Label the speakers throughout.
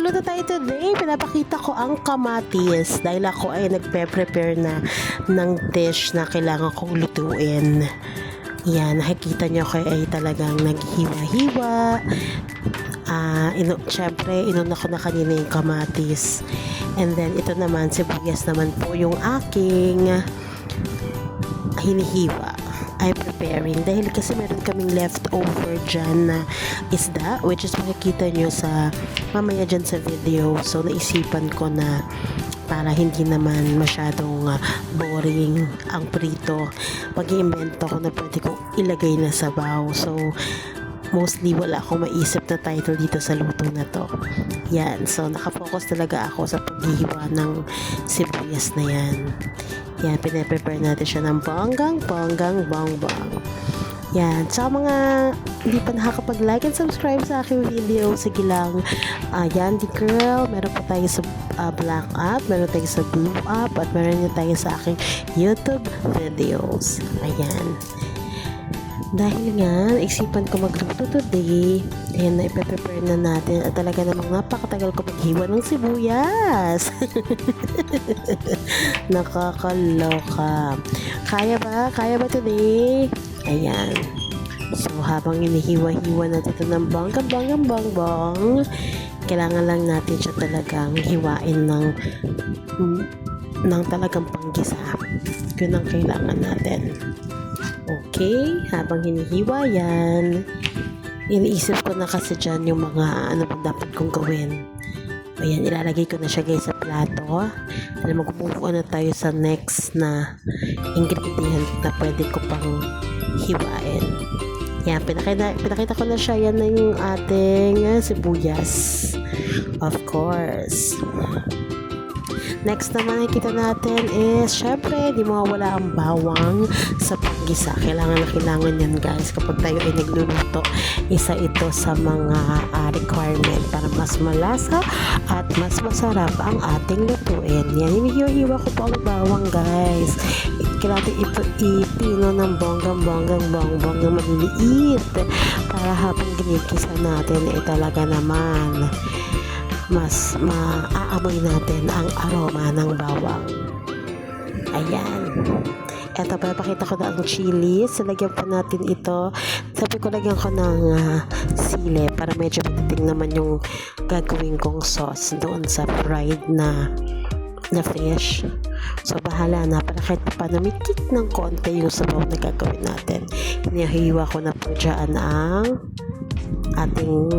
Speaker 1: magluluto tayo today. Pinapakita ko ang kamatis dahil ako ay nagpe-prepare na ng dish na kailangan kong lutuin. Yan, nakikita nyo ko ay talagang naghiwa-hiwa. Siyempre, inuna ko na kanina yung kamatis. And then, ito naman, sibuyas naman po yung aking hinihiwa. I'm preparing dahil kasi meron kaming leftover dyan na isda, which is makikita nyo sa mamaya dyan sa video. So naisipan ko na para hindi naman masyadong boring ang prito, mag-iimbento ko na pwede kong ilagay na sabaw. So mostly wala akong maisip na title dito sa luto na to. Yan, so nakafocus talaga ako sa paghihiwa ng sibuyas na yan. Yan, pinaprepare natin siya ng bongbong. Yan, sa mga hindi pa nakakapag-like and subscribe sa aking video, sige lang. Yan, the girl, meron pa tayo sa black app, meron tayo sa blue app, at meron din tayo sa aking YouTube videos. Ayan. Dahil nga, isipan ko magluto today, and ipe-prepare na natin at talaga namang napakatagal ko maghiwa ng sibuyas. Nakakaloka. Kaya ba? Kaya ba today? Ayan. So, habang inihiwa-hiwa natin ito ng bongbong, kailangan lang natin siya talagang hiwain ng talagang panggisa. Yun ang kailangan natin. Okay, habang hinihiwa yan, iniisip ko na kasi dyan yung mga ano bang dapat kong gawin. Ayan, ilalagay ko na siya guys sa plato. Dahil magpupuan na tayo sa next na ingredient na pwede ko pang hiwain. Yan, pinakita ko na siya. Yan na yung ating sibuyas. Of course. Next naman nakikita natin is, syempre, di mawawala ang bawang sa panggisa. Kailangan yan guys kapag tayo ay nagluluto. Isa ito sa mga requirement para mas malasa at mas masarap ang ating lutuin. Yan, hinihiwa-hiwa ko po ang bawang guys. Kailangan ipino ng bongbong na maliliit para habang ginigisa natin ay talaga naman mas maaamoy natin ang aroma ng bawang. Ayan. Eto, pinapakita ko na ang chili. So, lagyan po natin ito. Sabi ko, lagyan ko ng sili para medyo matiting naman yung gagawin kong sauce doon sa fried na fish. So, bahala na. Para kahit pa namikit ng konti yung sabaw na gagawin natin. Hinihiwa ko na po dyan ang ating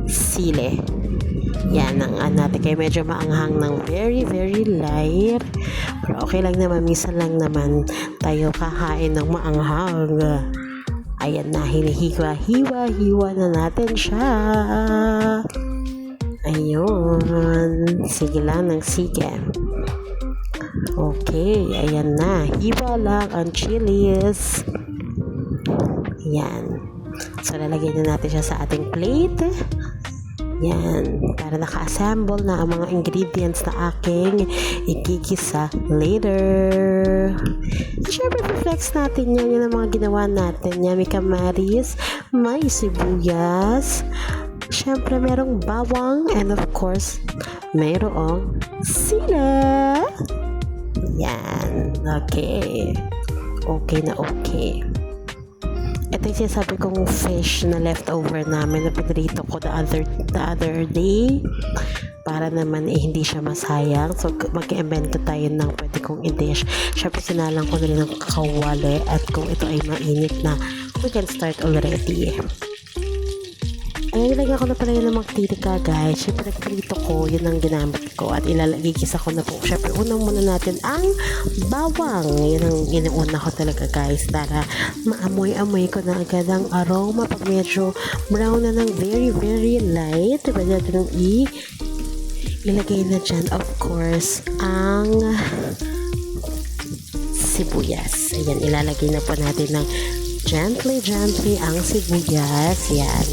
Speaker 1: sili. Yan ang natin. Kaya medyo maanghang ng very light. Pero okay lang naman. Minsan lang naman tayo kakain ng maanghang. Ayan na. Hinihiwa na natin siya. Ayun. Sige lang ng sige. Okay. Ayan na. Hiwa lang ang chilies. Ayan. So, lalagay na natin siya sa ating plate. Yan, para naka-assemble na ang mga ingredients na aking igigisa later. Siyempre, flex natin yan. Yan ang mga ginawa natin. Yan, may kamaris, may sibuyas. Siyempre, merong bawang. And of course, mayroong sila. Yan. Okay. Okay na okay. Ito yung sinasabi kong fish na leftover namin na pinrito ko the other day para naman hindi siya masayang. So mag-invento tayo ng pwede kong i-dish. Syempre sinalang ko na rin ng kawali at kung ito ay mainit na, we can start already. Ayan, ilagay ko na pala yun ng magtirika guys. Syempre nagprito ko, yun ang ginamit ko at ilalagigisa ko na po. Syempre unang muna natin ang bawang. Yan ang inuuna ko talaga guys para maamoy-amoy ko na agad ang aroma. Pag medyo brown na ng very light, pwede natin ilagay na dyan of course ang sibuyas. Ayan, ilalagay na po natin ng gently ang sibuyas. Yan.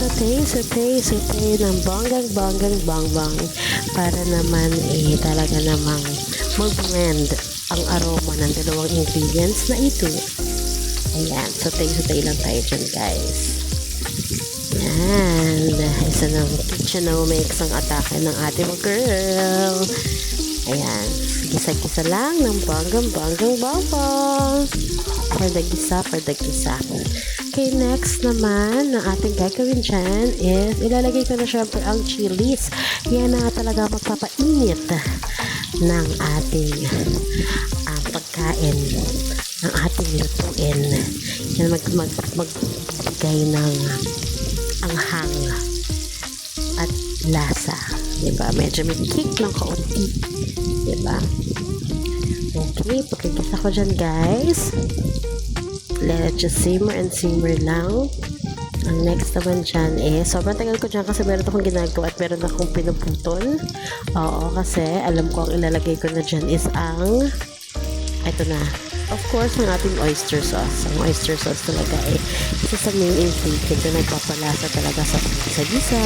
Speaker 1: Saute ng bonggang para naman talaga namang mag-blend ang aroma ng dalawang ingredients na ito. Ayan, saute lang tayo dyan guys. Yan. Ayan. Isa ng kitchenomics ang atake ng ating mga girl. Ayan. Gisa-gisa lang ng banggang-banggang bawang. For the gisa. Okay, next naman na ating gagawin dyan is ilalagay ko na syempre ang chilies. Yan na talaga magpapainit ng ating pagkain, ng ating lutuin. Yan magbigay ng anghang at lasa. Diba? Medyo may kick ng kaunti. Diba? Okay, pagkagisa ko dyan guys. Let it just simmer and simmer lang. Ang next naman dyan sobrang tagal ko dyan kasi meron akong ginagawa at meron akong pinuputol. Oo, kasi alam ko ang ilalagay ko na dyan is ang ito na. Of course, ang ating oyster sauce. Ang oyster sauce talaga isa sa main ingredient na nagpapalasa talaga sa gisa-gisa.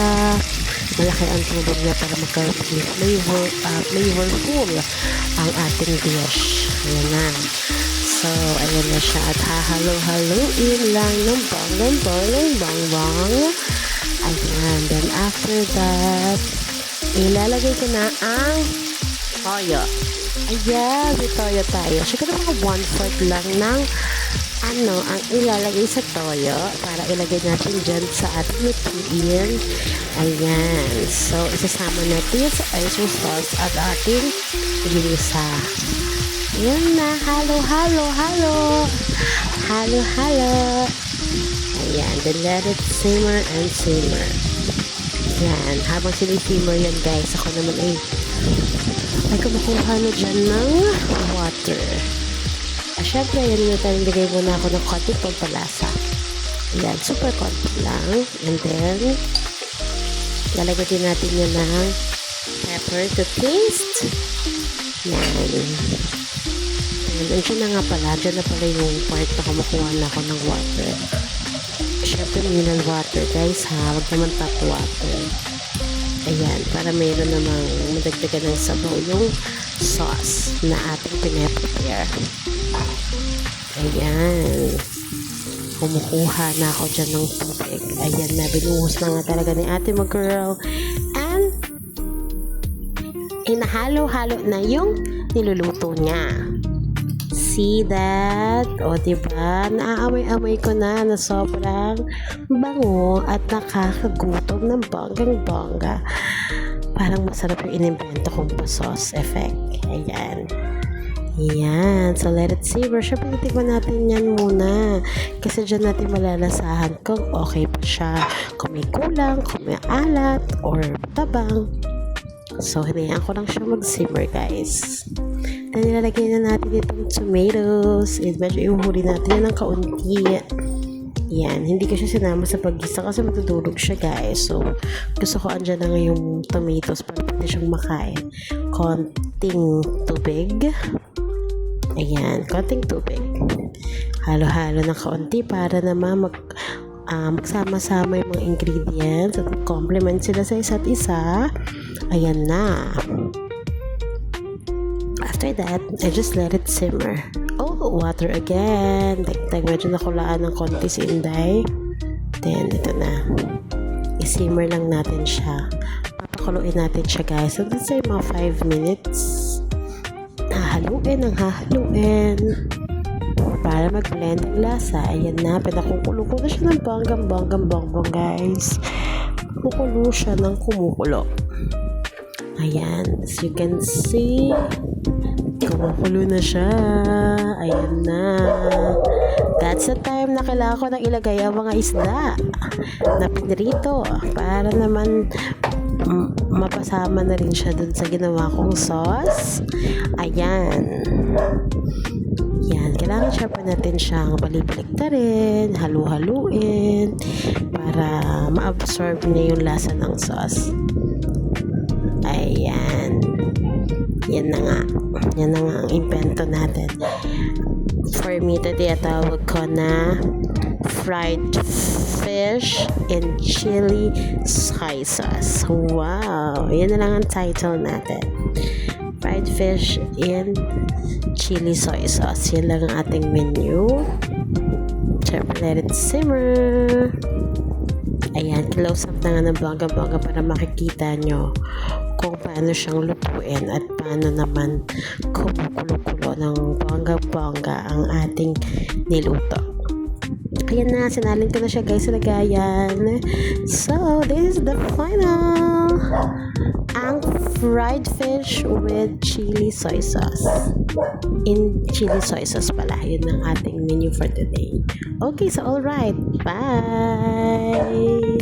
Speaker 1: Malaki ang tulong niya para magkaroon ng flavorful ang ating dish. Ayan na. So, ayan na siya at hahalo-haloin lang ng bang. Ayan. Then, after that, ilalagay ko na ang toyo. Ayan, may toyo tayo. Siguro mga 1/4 lang ng ang ilalagay sa toyo para ilagay natin dyan sa ating lutuin. Ayan. So, isasama natin sa oyster sauce at ating ginisa. Yan na, halo. Ayan, then let it simmer and simmer. Yan, habang sinisimmer yan guys, ako naman ay kumukuha na dyan ng water. Syempre, yan na tayo, nilagay muna ako ng konti pampalasa. Yan, super konti lang. And then, lalagay din natin yan ng pepper to taste. Yan. Diyan na pala yung part na kumukuha na ako ng water. Syempre, mineral water guys ha, wag naman tap water. Ayan, para mayroon namang madagdagan ng sabaw yung sauce na ating pinaprepare. Ayan. Kumukuha na ako dyan ng tubig. Ayan na, binuhos na nga talaga ni ate mga girl. And, inahalo-halo na yung niluluto niya. See that? O, diba? Naaamoy-amoy ko na sobrang bango at nakakagutom ng banggang-bangga. Parang masarap yung inimbento kong pa-sauce effect. Ayan. Ayan. So, let it simmer. Siyempre, titikman natin yan muna. Kasi dyan natin malalasahan kung okay pa siya. Kung may kulang, kung may alat, or tabang. So, hinayaan ko lang siya mag-simmer, guys. Then, nilalagay na natin itong tomatoes. Medyo ihuhuli natin yan ng kaunti. Yan. Hindi ko siya sinama sa paggisa kasi matutulog siya, guys. So, gusto ko andyan na yung tomatoes para pwede siyang makain. Konting tubig. Ayan. Konting tubig. Halo-halo ng kaunti para naman magsama-sama yung mga ingredients at complement sila sa isa't isa. Ayan na. After that, I just let it simmer. Oh, water again. Dagdag, medyo nakulaan ng konti si Inday. Then, ito na. I-simmer lang natin siya. Papakuluin natin siya, guys. So, let's say mga 5 minutes. Hahaluin. Para mag-blend ang lasa. Ayan na. Pinakukulo ko na siya ng banggang, guys. Kumukulo siya ng kumukulo. Ayan. As you can see, kumukulo na siya. Ayan na. That's the time na kailangan ko nang ilagay ang mga isda na pinrito para naman mapasama na rin siya dun sa ginawa kong sauce. Ayan. Yan. Kailangan syempre natin siyang balik-baliktarin, halu-haluin para ma-absorb niya yung lasa ng sauce. Ayan. Yan na nga ang invento natin. For me, ito tinatawag ko na fried fish in chili soy sauce. Wow! Yan na lang ang title natin. Fried fish in chili soy sauce. Yan lang ang ating menu. Siyempre, let it simmer. Ayan, close up na nga ng bongga-bongga para makikita nyo kung paano siyang lutuin at paano naman kumukulo-kulo ng bongga-bongga ang ating niluto. Ayan na, sinalin ko na siya guys sa lagayan. So, this is the final. Ang fried fish with chili soy sauce. In chili soy sauce pala. Yun ang ating menu for today. Okay, so alright. Bye!